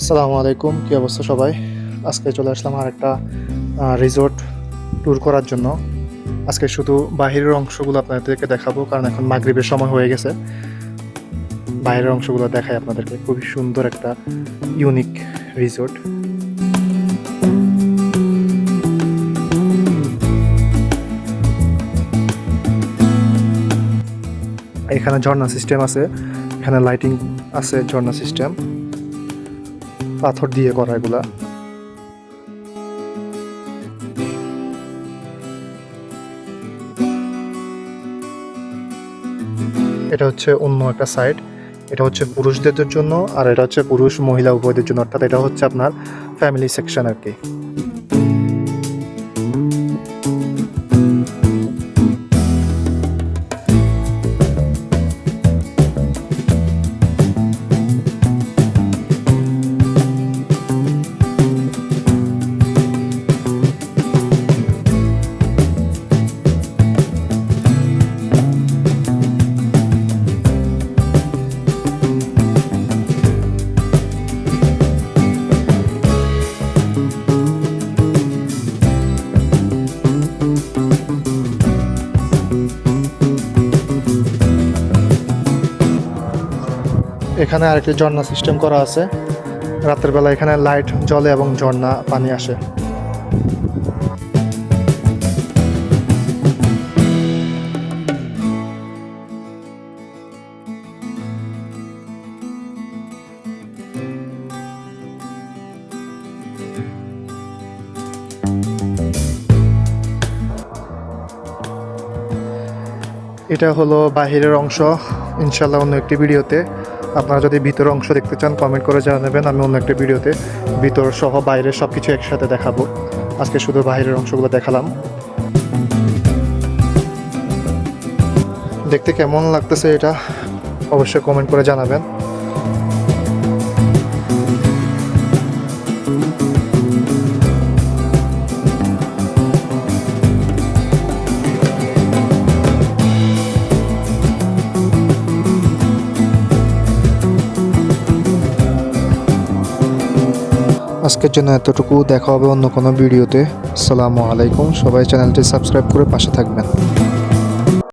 আসসালামু আলাইকুম, কি অবস্থা সবাই? আজকে চলে আসলাম আরেকটা রিসোর্ট ট্যুর করার জন্য। আজকে শুধু বাহিরের অংশগুলো আপনাদেরকে দেখাবো, কারণ এখন মাগরিবের সময় হয়ে গেছে। বাইরের অংশগুলো দেখাই আপনাদেরকে। খুবই সুন্দর একটা ইউনিক রিসোর্ট। এখানে ঝর্ণা সিস্টেম আছে, এখানে লাইটিং আছে, ঝর্ণা সিস্টেম পাথর দিয়ে করা এগুলা। এটা হচ্ছে অন্য একটা সাইড, এটা হচ্ছে পুরুষদের জন্য আর এটা হচ্ছে পুরুষ মহিলা উভয়দের জন্য, অর্থাৎ এটা হচ্ছে আপনার ফ্যামিলি সেকশন আর কি। এখানে আরেকটি ঝর্ণা সিস্টেম করা আছে, রাতের বেলা এখানে লাইট জ্বলে এবং ঝর্ণা পানি আসে। এটা হলো বাহিরের অংশ। ইনশাল্লাহ অন্য একটি ভিডিওতে, আপনারা যদি ভিতরের অংশ দেখতে চান কমেন্ট করে জানাবেন, আমি অন্য একটা ভিডিওতে ভিতর সহ বাইরের সব কিছু একসাথে দেখাবো। আজকে শুধু বাইরের অংশগুলো দেখালাম। দেখতে কেমন লাগতেছে এটা অবশ্যই কমেন্ট করে জানাবেন। আজকের জন্য এতটুকু, দেখা হবে অন্য কোনো ভিডিওতে। আসসালামু আলাইকুম, সবাই চ্যানেলটি সাবস্ক্রাইব করে পাশে থাকবেন।